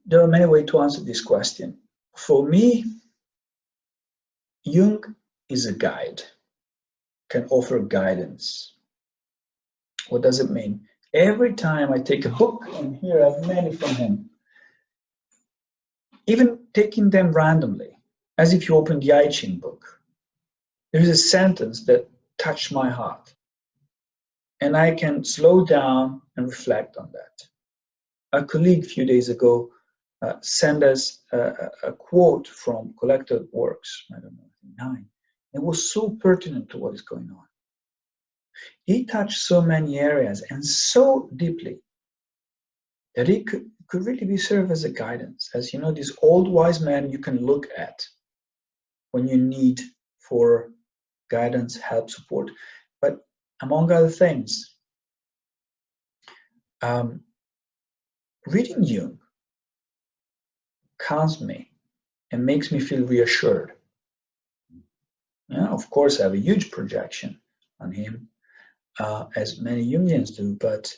there are many ways to answer this question. For me, Jung is a guide, can offer guidance. What does it mean? Every time I take a book, and here I have many from him, even taking them randomly, as if you open the I Ching book, there is a sentence that touched my heart. And I can slow down and reflect on that. A colleague a few days ago sent us a quote from Collected Works, I don't know, 9. It was so pertinent to what is going on. He touched so many areas and so deeply that it could really be served as a guidance. As you know, this old wise man you can look at when you need for guidance, help, support. But among other things, reading Jung calms me and makes me feel reassured. Yeah, of course, I have a huge projection on him, as many Jungians do, but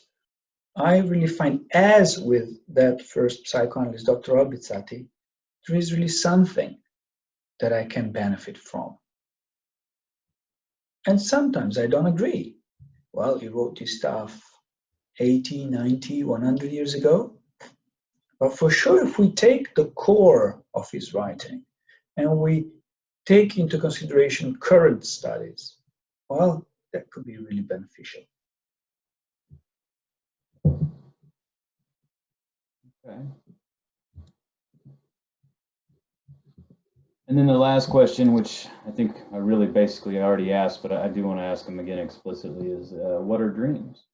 I really find, as with that first psychoanalyst, Dr. Albizati, there is really something that I can benefit from. And sometimes I don't agree. Well, he wrote this stuff 80, 90, 100 years ago. But for sure, if we take the core of his writing and we take into consideration current studies, well, that could be really beneficial. Okay. And then the last question, which I think I really basically already asked, but I do want to ask them again explicitly, is what are dreams?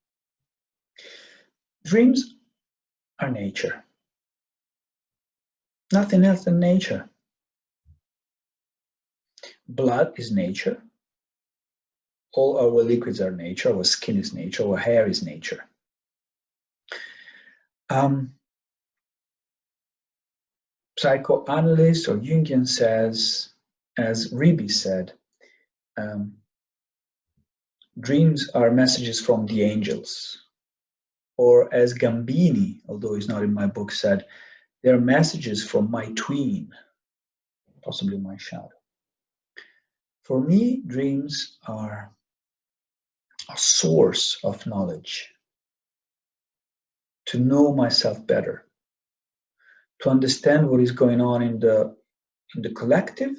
Dreams are nature. Nothing else than nature. Blood is nature. All our liquids are nature. Our skin is nature. Our hair is nature. Psychoanalyst or Jungian says, as Ribi said, dreams are messages from the angels. Or as Gambini, although he's not in my book, said, they're messages from my tween, possibly my shadow. For me, dreams are a source of knowledge, to know myself better, to understand what is going on in the collective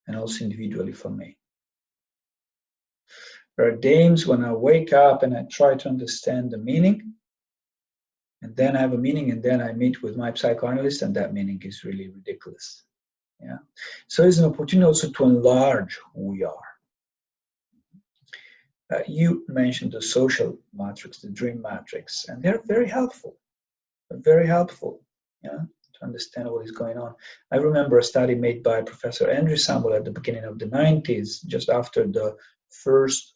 and also individually for me. There are days when I wake up and I try to understand the meaning, and then I have a meaning, and then I meet with my psychoanalyst, and that meaning is really ridiculous. Yeah. So it's an opportunity also to enlarge who we are. You mentioned the social matrix, the dream matrix, and they're very helpful. They're very helpful, yeah, to understand what is going on. I remember a study made by Professor Andrew Sambal at the beginning of the 90s, just after the first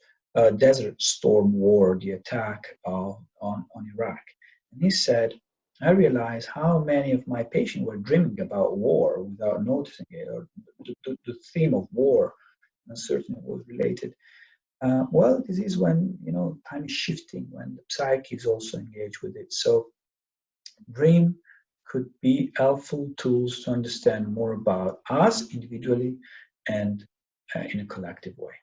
Desert Storm War, the attack on Iraq. And he said, I realized how many of my patients were dreaming about war without noticing it, or the theme of war, and certainly was related. Well, this is when, you know, time is shifting, when the psyche is also engaged with it. So dream could be helpful tools to understand more about us individually and in a collective way.